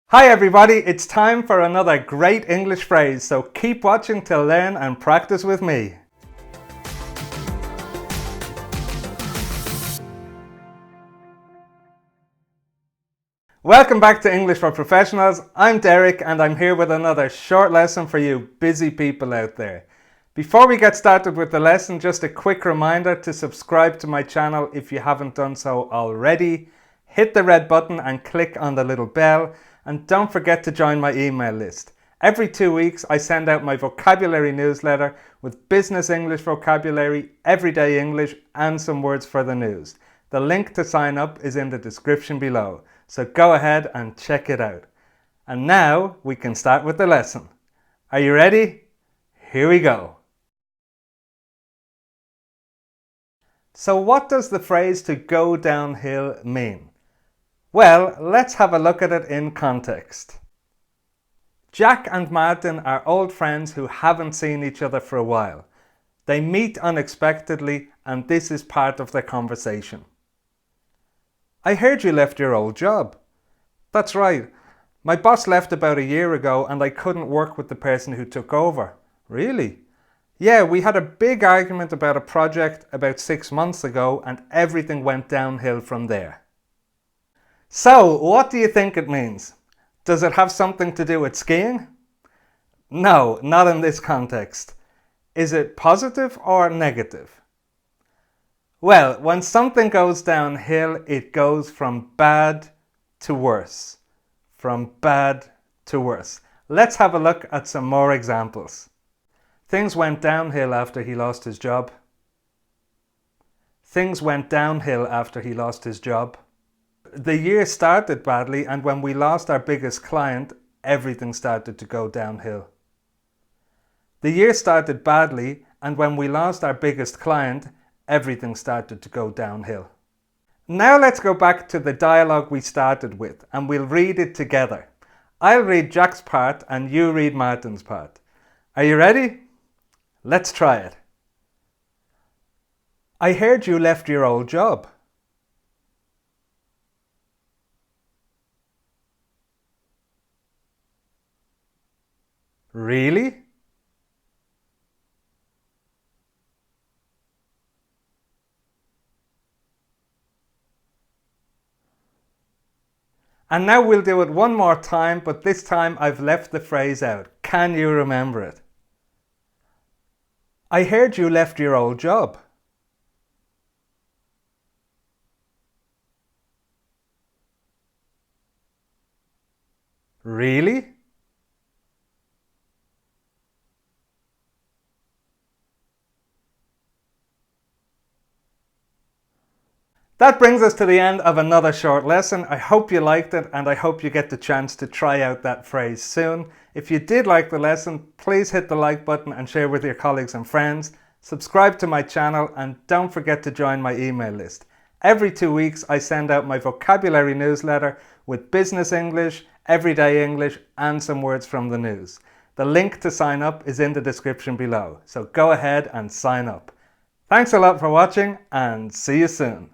Hi everybody, it's time for another great English phrase, so keep watching to learn and practice with me. Welcome back to English for Professionals. I'm Derek and I'm here with another short lesson for you busy people out there. Before we get started with the lesson, just a quick reminder to subscribe to my channel if you haven't done so already. Hit the red button and click on the little bell. And don't forget to join my email list. Every 2 weeks I send out my vocabulary newsletter with business English vocabulary, everyday English and some words for the news. The link to sign up is in the description below, so go ahead and check it out. And now we can start with the lesson. Are you ready? Here we go. So what does the phrase to go downhill mean? Well, let's have a look at it in context. Jack and Martin are old friends who haven't seen each other for a while. They meet unexpectedly and this is part of their conversation. I heard you left your old job. That's right. My boss left about a year ago and I couldn't work with the person who took over. Really? Yeah, we had a big argument about a project about 6 months ago and everything went downhill from there. So, what do you think it means? Does it have something to do with skiing? No, not in this context. Is it positive or negative? Well, when something goes downhill, it goes from bad to worse. From bad to worse. Let's have a look at some more examples. Things went downhill after he lost his job. Things went downhill after he lost his job. The year started badly and when we lost our biggest client, everything started to go downhill. The year started badly and when we lost our biggest client, everything started to go downhill. Now let's go back to the dialogue we started with and we'll read it together. I'll read Jack's part and you read Martin's part. Are you ready? Let's try it. I heard you left your old job. Really? And now we'll do it one more time, but this time I've left the phrase out. Can you remember it? I heard you left your old job. Really? That brings us to the end of another short lesson. I hope you liked it and I hope you get the chance to try out that phrase soon. If you did like the lesson, please hit the like button and share with your colleagues and friends. Subscribe to my channel and don't forget to join my email list. Every 2 weeks I send out my vocabulary newsletter with business English, everyday English and some words from the news. The link to sign up is in the description below, so go ahead and sign up. Thanks a lot for watching and see you soon.